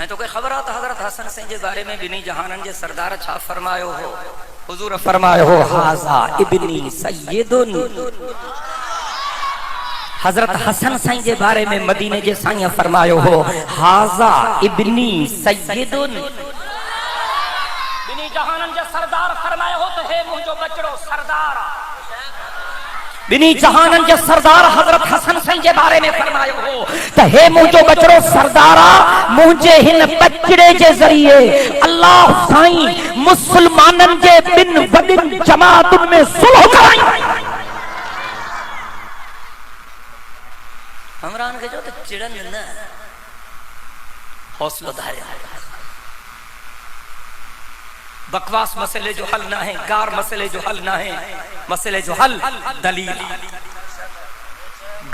ऐं तोखे ख़बर आहे त हज़रत हसन साईं जे बारे में ॿिन्ही जहाननि जे सरदार छा फरमायो हो? हुज़ूर फरमायो हो हाज़ा इब्नी सय्यदुन. हज़रत हसन साईं जे बारे में मदीने जे साईं फरमायो हो हाज़ा इब्नी सय्यदुन. ॿिन्ही जहाननि जे सरदार फरमायो हो त हे मुंहिंजो बचड़ो सरदार. बिनी जहानन जे सरदार हजरत हसन साईं जे बारे में फरमायो हो त हे मुंहिंजो बचड़ो सरदारा, मुंहिंजे हिन बचड़े जे ज़रिए अल्लाह साईं मुसलमाननि जे ॿिन वॾिन जमातुनि में सुलह कराई. हमरान खे जो त चिड़न न, हौसलो धारियो. बकवास मसले जो हल ना है, गार मसले जो हल ना है, मसले जो हल दलील.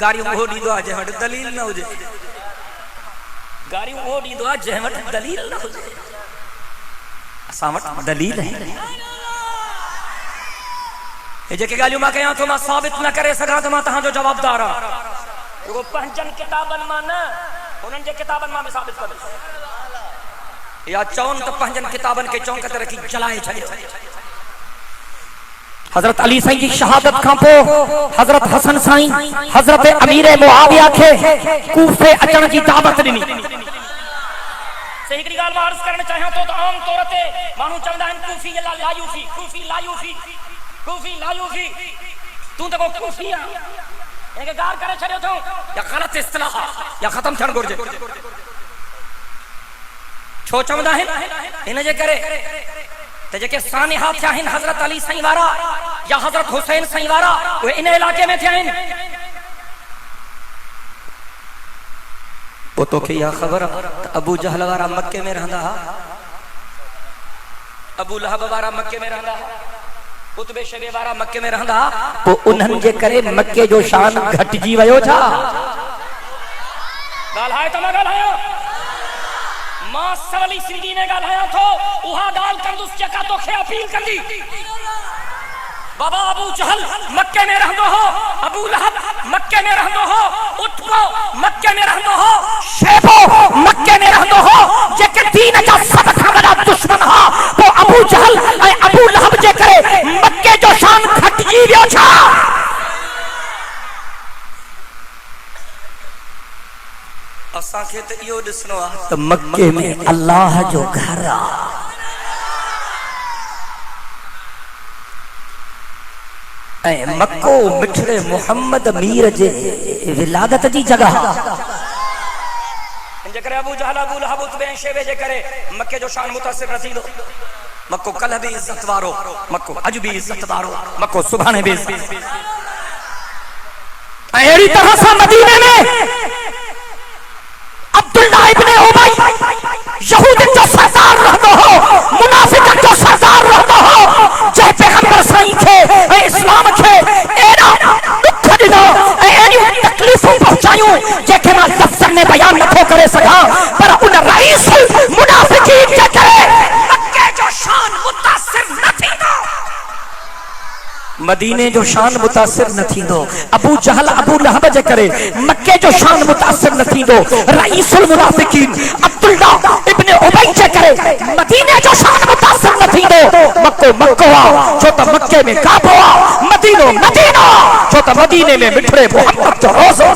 गारियों वो ॾींदो आहे जंहिं वटि दलील न हुजे. गारियों वो ॾींदो आहे जंहिं वटि दलील न हुजे. असां वटि दलील आहे. हे जेके ॻाल्हियूं मां कयां थो मां साबित न करे सघां त मां तव्हांजो जवाबदार आहियां. रुगो पंहिंजनि किताबनि मां न, हुननि जे किताबनि मां बि साबित कंदुसि. या चौन तो पंजन किताबन के चौंक तरह की जलाए छड़ियो. हजरत अली साईं जी शहादत खां पोइ हजरत हसन साईं हजरत अमीर मुआविया खे कूफे अचण जी दावत ॾिनी. से हिकड़ी ॻाल्हि मां अर्ज़ करणु चाहियां थो त आम तौर ते माण्हू चवंदा आहिनि कूफी जे लाइ लायूफी, कूफी लायूफी, कूफी लायूफी. तूं त को कूफी आहे, हिनखे गार करे छॾियो अथऊं. या ग़लति इस्तिलाह या ख़तमु थियणु घुरिजे. छो चवंदा आहिनि? हिन जे करे त जेके सानिहा थिया आहिनि हज़रत अली साईं वारा या हज़रत हुसैन साईं वारा, उहे इन इलाइक़े में थिया आहिनि. पोइ तोखे इहा ख़बर आहे त अबू जहल वारा मके में रहंदा हुआ, अबू लहब वारा मके में रहंदा हुआ, उतबे शेबे वारा मके में रहंदा हुआ. पोइ उन्हनि जे करे मके जो शान घटिजी वियो छा? ॻाल्हाए त न ॻाल्हायो. मां सवली सिंधी ने ॻाल्हायां थो, उहा ॻाल्हि कंदुसि जेका तोखे अपील कंदी. बाबा अबू जहल मक्के में रहंदो हो, अबू लहब मक्के में रहंदो हो, उतबो मक्के में रहंदो हो, शेबो मक्के में रहंदो हो. जेके दीन जा सब खां वॾा दुश्मन हा, पोइ अबू जहल ऐं अबू लहब जे करे मक्के जो शान घटिजी वियो छा? असांखे त इहो ॾिसणो आहे त मक्के में अल्लाह जो घर आहे. ऐं मक्को मिठड़े मोहम्मद मीर जे विलादत जी जगह. जे करे अबू जहल अबू लहब उतबे ऐं शेबे जे करे मक्के जो शान मुतासिर न थींदो. मक्को कल्ह बि इज़त वारो, मक्को अॼु बि इज़त वारो, मक्को सुभाणे बि इज़त. ऐं अहिड़ी तरह सां मदीने में अब्दुल्लाह इब्ने उबई यहूदन जो सरदार रहंदो हो, मुनाफिकन जो सरदार रहंदो हो. जंहिं पैगंबर साईं खे ऐं इस्लाम खे एॾा दुख ॾिनो ऐं एॾियूं तकलीफ़ूं पहुचायूं जंहिंखे मां लफ़्ज़नि में बयान नथो करे सघां. पर उन रईस मुनाफिकीन जे करे मक्के जो शान मुतासिर न थींदो. मदीने जो शान मुतासिर न थींदो. अबू जहल अबू लहब जे करे मक्के जो शान मुतासिर न थींदो. रईसुल मुनाफिकीन अब्दुल्लाह इब्ने उबई जे करे मदीने जो शान मुतासिर न थींदो. मक्को मक्को आहे छो त मक्के में काबो आहे, मदीनो मदीनो छो त मदीने में मिठड़े मोहम्मद जो रोज़ो.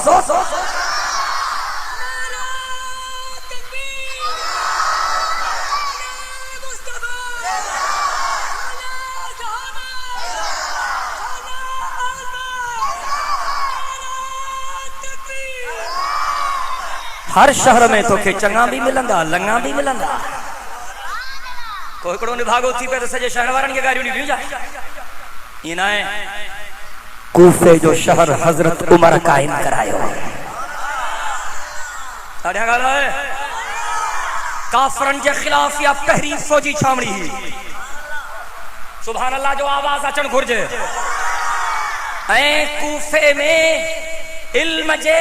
हर शहर में तोखे चङा भी मिलंदा, लंगा भी मिलंदा. कोई हिकिड़ो निभागो थी पे तो सॼे शहर वारनि खे गारियूं ॾिनियूं जा. ईअं न आहे. कूफे जो शहर हज़रत उमर काइम करायो. साढिया ॻाल्हि आहे. काफ़रनि जे ख़िलाफ़ इहा पहिरीं फ़ौजी छावणी हुई. सुभान अल्लाह जो आवाज़ अचणु घुरिजे. ऐं कूफे में इल्म जे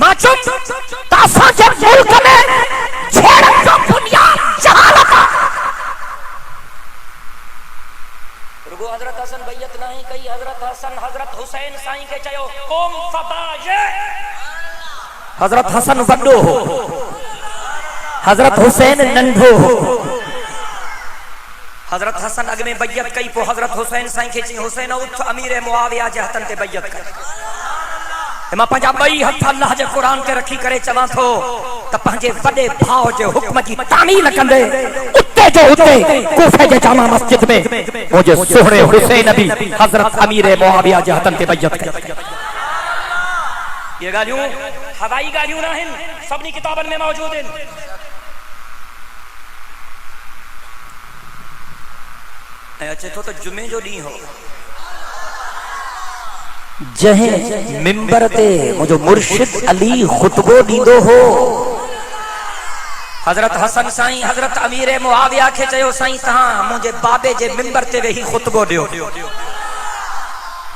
माचुम तासा जे मुल्क में छेड़न जो बुनियाद जहालत रुगो हजरत हसन बैयत नहीं कई हजरत हसन हजरत हुसैन साईं के चयो कोम फबाजे हजरत हसन वड्डो हो हजरत हुसैन नंढो हो हजरत हसन अग में बैयत कई पो हजरत हुसैन साईं के चई हुसैन उठ अमीर मुआविया जे हथन ते बैयत कर मां पंहिंजा ॿई हथ अल्लाह जे क़ुर ते रखी करे चवां थो त पंहिंजे वॾे भाउ जे हुक्म जी तामील कंदे उते जो उते कूफे जे जामा मस्जिद में मुंहिंजे सुहिणे हुसैन बि हज़रत अमीर मुआविया जे हथनि ते बैयत कई। ये ॻाल्हियूं हवाई ॻाल्हियूं न आहिनि, सभिनी किताबनि में मौजूद आहिनि। ऐं अचे थो त जुमे जो ॾींहुं हो जंहिं मिंबर ते मुंहिंजो मुर्शिद अली खुतबो ॾींदो हो हजरत हसन साईं हजरत अमीर मुआविया खे चयो साईं तहां मुंहिंजे बाबे जे मिंबर ते वेही खुतबो ॾियो।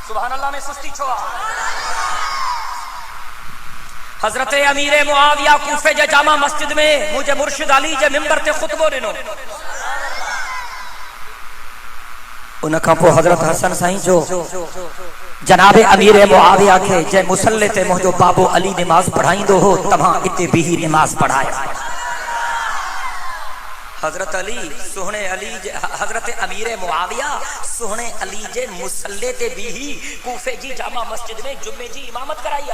सुभान अल्लाह में सुस्ती छो आहे। हजरत अमीर मुआविया कूफे जे जामा मस्जिद में मुंहिंजे मुर्शिद अली जे मिंबर ते खुतबो ॾिनो। उन खां पोइ हजरत हसन साईं जो जनाबे अमीर मुआविया खे जंहिं मुसल्ले ते मुंहिंजो बाबो अली नमाज पढ़ाईंदो हो तव्हां इते बीही नमाज पढ़ाया। हजरत अली सुहणे अली हजरत अमीर मुआविया सुहणे अली जे मुसल्ले ते बीही कूफे जी जामा मस्जिद में जुमे जी इमामत कराई।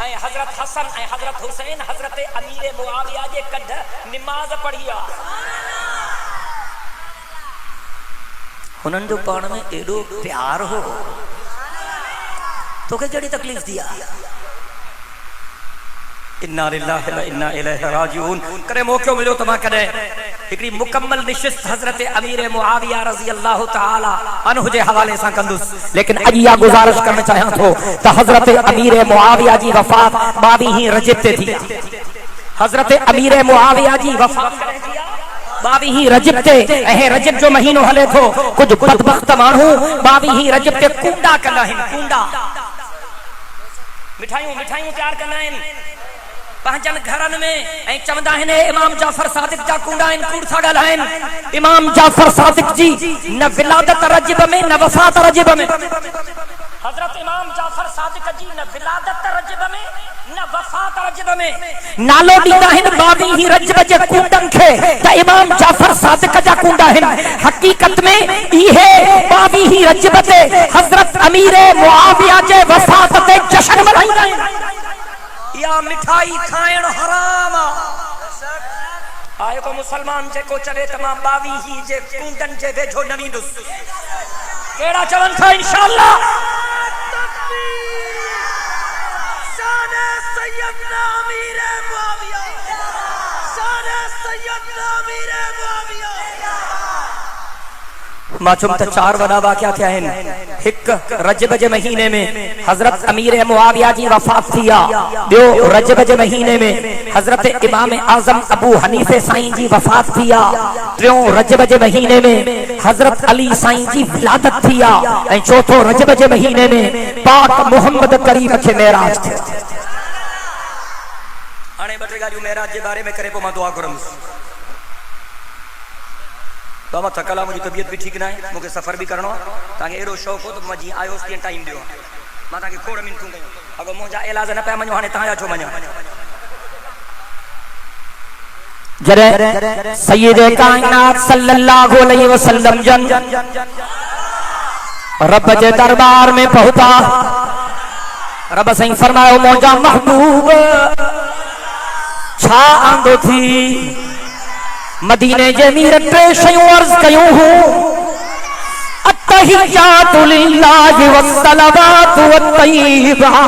ऐं हजरत हसन ऐं हजरत हुसैन हजरत अमीर मुआविया जे कढ नमाज पढ़ी। हुननि जो पाण में एॾो प्यार हो तोखे जहिड़ी तकलीफ़ थी आहे। इन्ना लिल्लाहि व इन्ना इलैहि राजिऊन करे मौक़ो मिलियो त मां कॾहिं हिकिड़ी मुकम्मल निशिस्त हज़रत अमीर मुआविया रज़ी अल्लाह तआला अन्हु जे हवाले सां कंदुसि, लेकिन अॼु इहा गुज़ारिश करणु चाहियां थो त हज़रत अमीर मुआविया जी वफ़ात 22 रजब ते थी। हज़रत अमीर मुआविया जी वफ़ात 22 रजब ते ऐं रजब जो महीनो हले थो। कुछ बदबख्त माण्हू 22 रजब ते कूंडा कंदा आहिनि। कूंडा मिठाइयूं तयार कंदा आहिनि पंहिंजनि घरनि में ऐं चवंदा आहिनि इमाम जाफर सादिक जा कूंडा आहिनि, कूड़ था ॻाल्हाइनि। इमाम जाफर सादिक जी न विलादत रजब में न वफ़ात रजब में। हजरत इमाम जाफर सादिक जी न विलादत रजब में न वफ़ात रजब में। नालो ॾींदा आहिनि 22 रजब जे कूंडनि खे त इमाम जाफर सादिक जा कूंडा आहिनि। हक़ीक़त में इहे 22 रजब ते हजरत अमीर मुआविया जे वफ़ात ते जश्न मल्हाईंदा आहिनि। या मिठाई खाइण हराम आहे को मुसलमान जेको चवे त मां 22 जे कूंडनि जे वेझो न वेंदुसि। कहिड़ा चवनि था इंशाअल्लाह सैयदना अमीर मुआविया सैयदना अमीर मुआविया। माचुम त 4 वॾा वाक़िया थिया आहिनि। हिकु रजब जे महीने में हज़रत अमीर मुआविया जी वफ़ात थी आहे। ॿियो रजब जे महीने में हज़रत इमाम आज़म अबू हनीफ़े साईं जी वफ़ात थी आहे। टियों रजब जे महीने में हज़रत अली साईं जी विलादत थी आहे। ऐं चौथों रजब जे महीने में पाक मुहम्मद करीम खे मेराज थियो। हाणे 2 टे ॻाल्हियूं मेराज जे बारे में करे पोइ मां दुआ घुरंदुसि। बाबा थकला मुझी तबियत भी ठीक ना है, मुझे सफर भी करना ताकि एड़ो शौक हो तो मैं जी आयो सी टाइम दियो मां ताकि खोड़ मिनटू कयो अगर मुझा इलाज न पे मनो हाने ताया छो मनो। जरे सय्यद कायनात सल्लल्लाहु अलैहि वसल्लम जन रब जे दरबार में पहुंचा। रब सही फरमायो मुझा महबूब छा आंदो थी। मदीने जे मीर 3 शयूं अर्ज़ कयूं हूं अत्तहियातु लिल्लाहि वस्सलावातु वत्तय्यिबात।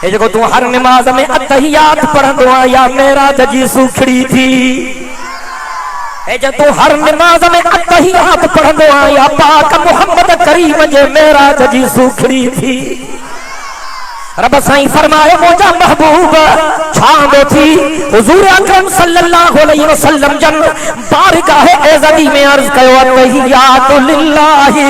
हे जेको तू हर नमाज में अत्तहियात पढ़ंदो आ या मेराज जी सुखड़ी थी। हे जो तू हर नमाज में अत्तहियात पढ़ंदो आ या पाक मुहम्मद करीम जे मेराज जी सुखड़ी थी। रब साईं फरमाए मुझा महबूब छांदो थी। हुजूर अकरम सल्लल्लाहु अलैहि वसल्लम जन बारगाह एज़दी में अर्ज कयो अत्तहियातु लिल्लाहि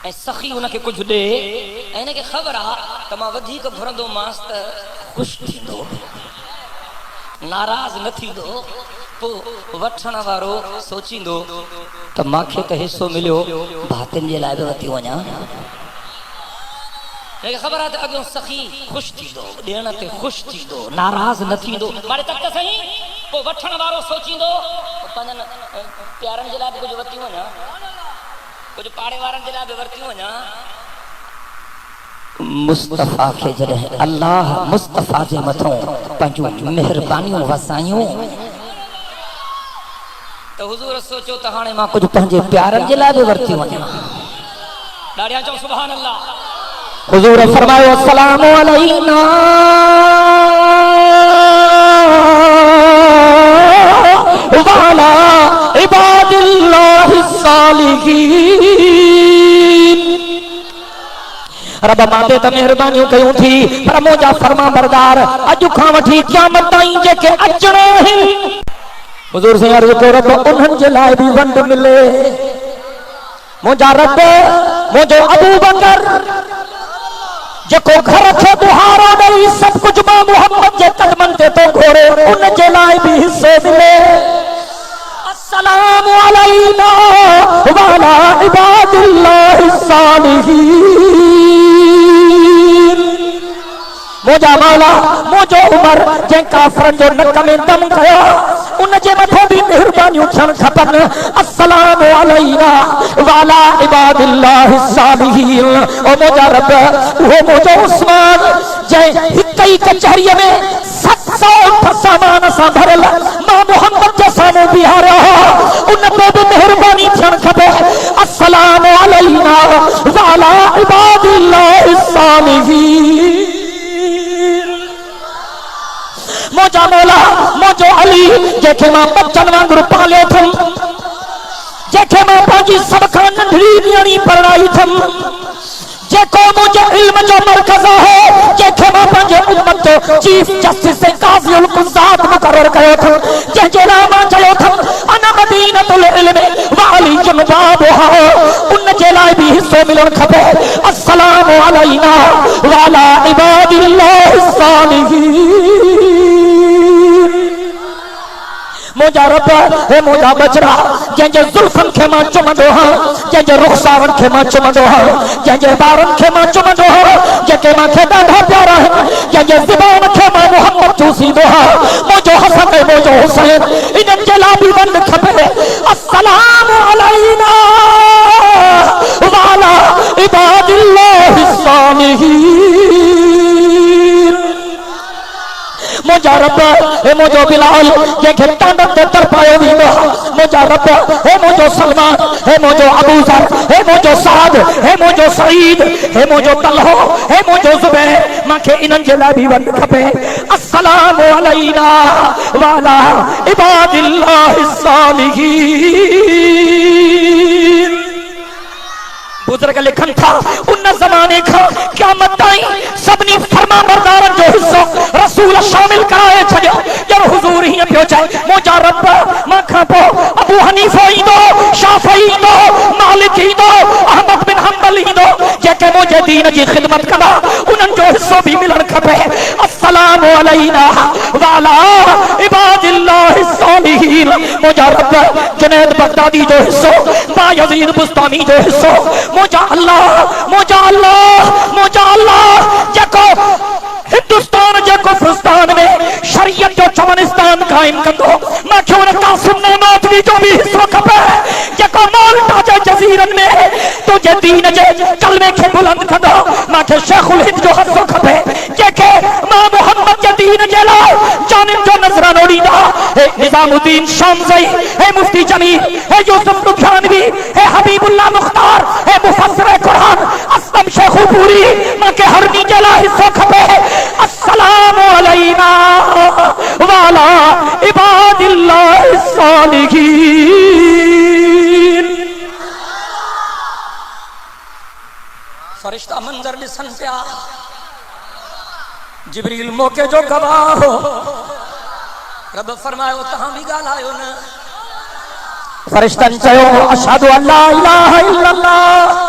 ऐं सखी उनखे कुझु ॾे ऐं हिनखे ख़बर आहे त मां वधीक घुरंदो मांस त ख़ुशि थींदो, नाराज़ न थींदो। पोइ वठण वारो सोचींदो त मूंखे त हिसो मिलियो, भातियुनि जे लाइ बि वठी वञा। हिनखे ख़बर आहे त अॻियों सखी ख़ुशि थींदो, ॾियण ते ख़ुशि थींदो, नाराज़ न थींदो। मारे तक त सही। पोइ वठण वारो सोचींदो पंहिंजनि प्यारनि जे लाइ बि कुझु वठी वञा, कुझु पाड़े वारनि जे लाइ बि वठी वञा। मुस्तफ़ा खे जॾहिं अल्लाह मुस्तफ़ा जे मथां पंहिंजूं महिरबानियूं वसायूं त हुज़ूर सोचियो त हाणे मां कुझु पंहिंजे प्यारनि जे लाइ बि वठी वञा। ॾाढिया चओ सुभान अल्लाह। हुज़ूर फरमायो अस्सलामु अलैना वाला इबादिल्लाहि सालिहीन। रब माते त महिरबानियूं कयूं थी, पर मुंहिंजा फर्मा बरदार अॼु खां वठी क़यामत ताईं जेके अचणा आहिनि, हुज़ूर से अर्ज़ कयो रब उन्हनि जे लाइ बि वंड मिले। मुंहिंजा रब मुंहिंजो अबू बकर जेको घर खे बुहारो ॾेई सभु कुझु मां मुहम्मद जे कदमनि ते तो घोड़े, उन जे लाइ बि हिस्सो मिले। अस्सलामु अलैना वाला इबादिल्लाहि सालिहीन। मुंहिंजा मौला मुंहिंजो उमर जंहिं काफ़रनि जो नक में दम कयो, उन जे मथां बि महिरबानियूं थियणु खपनि। अस्सलामु अलैना वाला इबादिल्लाहि सालिहीन। ओ मुंहिंजा रब उहो मुंहिंजो उस्मान जंहिं हिक ई कचहरीअ में 700 सामान सां भरियल मां मुहम्मद जे साम्हूं बीहारियो, उन ते बि महिरबानी थियणु खपे। अस्सलामु अलैना वाला इबादिल्लाहि सालिहीन। मुंहिंजा मौला मुंहिंजो अली जंहिंखे मां बच्चन वांगुरु पालियो अथमि, जंहिंखे मां पंहिंजी सभ खां नंढड़ी न्याणी परणाई अथमि, जेको मुंहिंजे इल्म जो मरकज़ आहे, जंहिंखे मां पंहिंजे उम्मत जो चीफ जस्टिस ऐं काज़ी कुज़ात मुक़रर कयो अथमि, जंहिंजे लाइ मां चयो अथमि अना मदीनतुल इल्म वाली जुनबाबुहा, उन जे लाइ बि हिस्सो मिलणु खपे। अस्सलामु अलैना वाला इबादिल्लाहि सालिहीन। मुंहिंजा रब हे मुंहिंजा बचड़ा जंहिंजे ज़ुल्फ़नि खे मां चुमंदो आहियां, जंहिंजे रुख़सारनि खे मां चुमंदो आहियां, जंहिंजे ॿारनि खे मां चुमंदो आहियां, जेके मूंखे ॾाढा प्यारा आहिनि, जंहिंजे ज़ुबान खे मां मुहम्मद चूसींदो आहियां, मुंहिंजो हसन ऐं मुंहिंजो हुसैन, इन्हनि जे लाइ बि वंड खपे। अस्सलामु अलैना वाला इबादिल्लाहि सालिहीन। मुंहिंजा रब हे मुंहिंजो बिलाल जंहिंखे टांडनि ते तरपायो वेंदो, मुंहिंजा रब हे मुंहिंजो सलमान, हे मुंहिंजो अबूज़र, हे मुंहिंजो साद, हे मुंहिंजो सईद, हे मुंहिंजो तलहो, हे मुंहिंजो ज़ुबैर, मूंखे इन्हनि जे लाइ बि वंड खपे। अस्सलामु अलैना वाला इबादिल्लाहि सालिहीन। बुजुर्ग लिखनि था उन ज़माने खां क़यामत ताईं सभिनी फर्माबरदारनि जो हिस्सो रसूल शामिल कराए छॾियो। ॼण हुज़ूर हीअं पियो चए मुंहिंजा रब मां खां पोइ अबू हनीफ़ा ईंदो, शाफ़ी ईंदो, मालिक ईंदो, अहमद बिन हंबल ईंदो, जेके मुंहिंजे दीन जी ख़िदमत कंदा उन्हनि जो हिस्सो बि मिलणु खपे। अस्सलामु अलैना वाला इबादिल्लाहि सालिहीन। मुंहिंजा रब जुनैद बगदादी जो हिस्सो, बायज़ीद बुस्तामी जो हिस्सो, मुंहिंजा अल्लाह जेको हिंदुस्तान जे कुफरस्तान में शरीयत जो चमनिस्तान कायम कंदो, मूंखे उन कासिम नौतवी जो भी हिस्सो खपे, जेको माल्टा जे जज़ीरनि में तुंहिंजे दीन जे कलमे खे बुलंद कंदो, मूंखे शेखुल हिंद जो हिस्सो खपे, जेके मां मुहम्मद जे दीन जे लाइ जानिम जो नज़रानो ॾींदा। हे निज़ामुद्दीन शामज़ई, हे मुफ्ती जमील, हे यूसुफ लुधियानवी, हे हबीबुल्लाह मुख्तार, हे मुफस्सिर कुरान असलम शेखुपुरी, मूंखे हर नी जे लाइ हिस्सो खपे। अस्सलामु अलैना वाला इबादिल्लाहि सालिहीन। फरिश्ता मंजर ॾिसन पिया, जिब्रील मौके जो गवाह हो। रब फरमायो तहां भी ॻाल्हायो न। फरिश्तनि चयो अशहदु अल्ला इलाहा इल्लल्लाह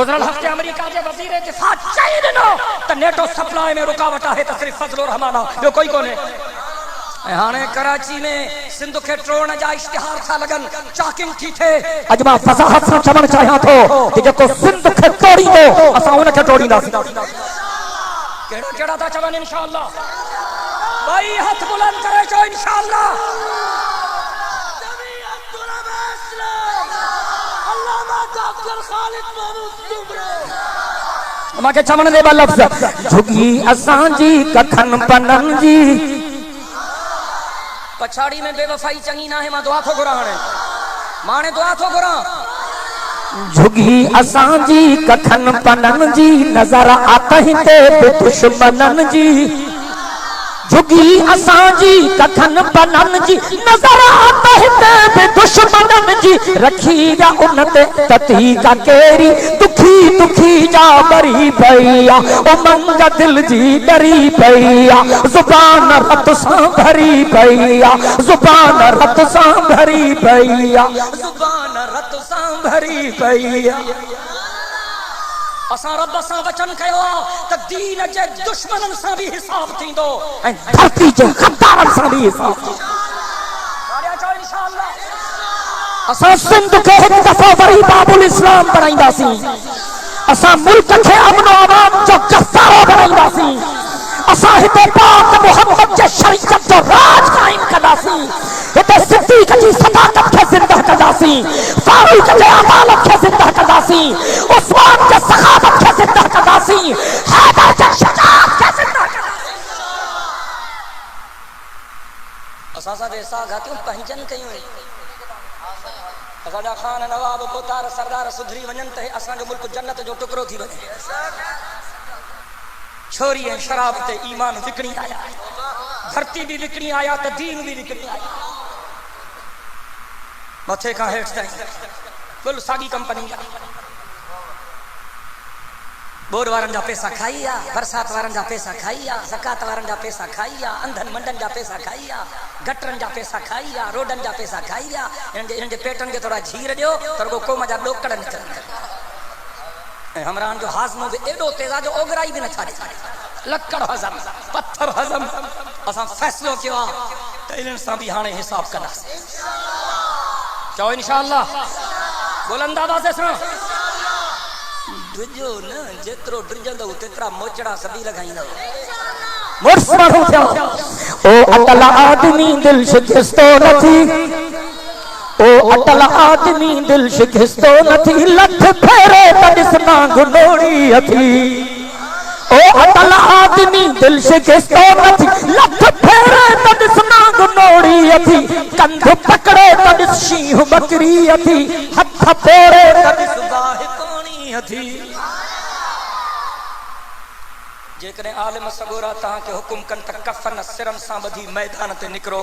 गुज़िरियल हफ़्ते अमेरिका जे वज़ीर दिफ़ा चई ॾिनो त नेटो सप्लाई में रुकावट आहे त सिर्फ़ फज़ल रहमान आहे, ॿियो कोई कोन्हे। ऐं हाणे कराची में सिंध खे टोड़ण जा इश्तिहार था लॻनि, चॉकिंग थी थिए। अॼु मां फ़ज़ाहत सां चवणु चाहियां थो कि जेको सिंध खे टोड़ींदो असां उनखे टोड़ींदासीं। कहिड़ा कहिड़ा था चवनि इंशाअल्लाह, ॿई हथ बुलंद करे चओ इंशाअल्लाह। मूंखे चवण दे ॿ लफ़्ज़, झुगी असांजी कखन पननि जी। पछाड़ी में बेवफ़ाई चङी न आहे, मां दुआ थो घुरां, हाणे दुआ थो घुरां। झुगी असांजी कखन पननि जी, नज़र आतहि ते दुश्मननि जी। झुगी असांजी कखन पननि जी, नज़र आतहि ते दुश्मननि जी। रखी जा उन ते तती का केरी, दुखी दुखी जा बरी पई आ, उमंग दिल जी डरी पई आ। ज़ुबान रत सां भरी पई आ, ज़ुबान रत सां भरी पई आ, ज़ुबान रत सां भरी पई आ। असां रब सां वचन कयो आहे त दीन जे दुश्मननि सां बि हिसाब थींदो ऐं धरती जे गद्दारनि सां बि हिसाब थींदो। असां सिंध खे हिकु दफ़ो वरी बाबुल इस्लाम बणाईंदासीं। असां मुल्क खे अमन आवाम जो गस्तारो बणाईंदासीं। असां हिते पाक मुहम्मद जे शरीयत जो राज काइम कंदासीं। हिते सिद्दीक़ जी सदाकत खे ज़िंदा कंदासीं, फारूक जे अदालत खे ज़िंदा कंदासीं, उस्मान जे सखावत खे ज़िंदा कंदासीं, हैदर जे शजाअत खे ज़िंदा कंदासीं। असां सां वेसा घातियूं पंहिंजनि कयूं। असांजा खान नवाब पोतार सरदार सुधरी वञनि त असांजो मुल्क जन्नत जो टुकड़ो थी वञे। छोरी ऐं शराब ते ईमान विकणी आया, धरती भी विकणी आया त दीन भी विकणी आया। मथे खां हेठि ताईं कुल साॻी कंपनी जा। बोर वारनि जा पैसा खाई आ, बरसात वारनि जा पैसा खाई आ, ज़कात वारनि जा पैसा खाई आ, अंधनि मंडनि जा पैसा खाई आ, गटरनि जा पैसा खाई आ, रोडनि जा पैसा खाई आ। इन्हनि जे पेटनि खे थोरा झीर ॾियो त रुॻो क़ौम जा ॾोकड़ निकिरनि। ऐं हमरान जो हाज़मो बि एॾो तेज़ आहे जो ओघराई बि न छाड़े, लकड़ हज़म, पत्थर हज़म। असां फ़ैसिलो कयो आहे त इन्हनि सां बि हाणे हिसाब कंदासीं। चओ इंशाअल्लाह, बुलंद आवाज़ सां। ड्रिजो न, जेतिरो ड्रिजंदो तेतिरा मोचड़ा सभी लॻाईंदो। मुर्स माण्हू थियो, ओ अटल आदमी दिल शिकस्तो नथी, ओ अटल आदमी दिल शिकस्तो नथी, लठ फेरे त ॾिसना गुनोड़ी अथी। ओ अटल आदमी दिल शिकस्तो नथी, लठ फेरे त ॾिसना गुनोड़ी अथी। कंध पकड़े त ॾिस शींह बकरी अथी, हथ फोड़े त ॾिस बाहि पाणी अथी। जेकॾहिं आलिम सगोरा तव्हांखे हुकुम कनि त कफ़न सिरनि सां ॿधी मैदान ते निकिरो,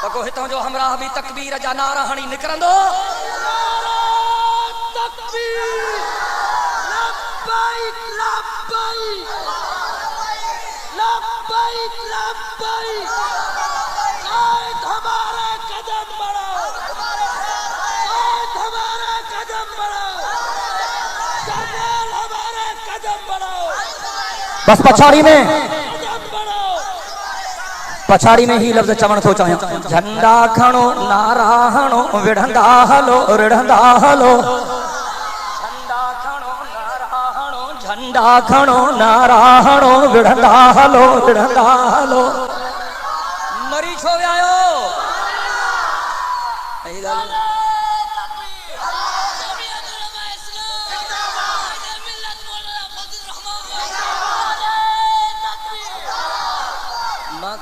त को हितां जो हमराह बि तकबीर जा नारा हणी निकिरंदो। बस पछाड़ी में ही लफ्ज़ चवण थो चाहियां, झंडा खणो नारा हणो विढ़ंदा हलो रिढ़ंदा हलो। झंडा खणो नारा हणो, झंडा खणो नारा हणो विढ़ंदा हलो रिढ़ंदा हलो। मरी छो विया आहियो?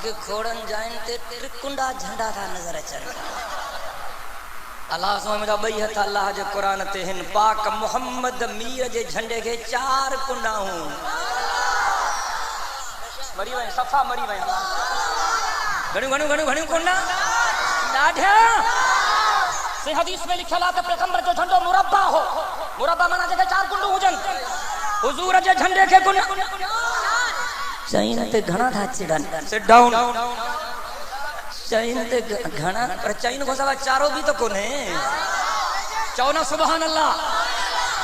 के खोड़न जाइन ते त्रिकुंडा झंडा था नजर अचन। अल्लाह सो मुझा बई हथ अल्लाह जे कुरान ते हिन पाक मोहम्मद मीर जे झंडे के 4 कुंडाऊं मरी वई, सफा मरी वई। घणियूं कुंडा ॾाढा। से हदीस में लिखियल आहे त पैगंबर जो झंडो मुरब्बा हो। मुरब्बा माना जेके 4 कुंडू हुजन। हुजूर जे झंडे के कुंड चईन ते घणा था चिड़न। Sit down. चईन ते घणा, पर चईन को सवा चारो भी तो कोने। चओ ना सुभान अल्लाह।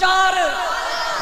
4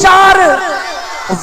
4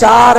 4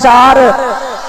4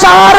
4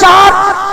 4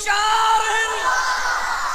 4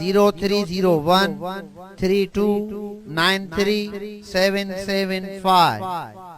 0301 3293 775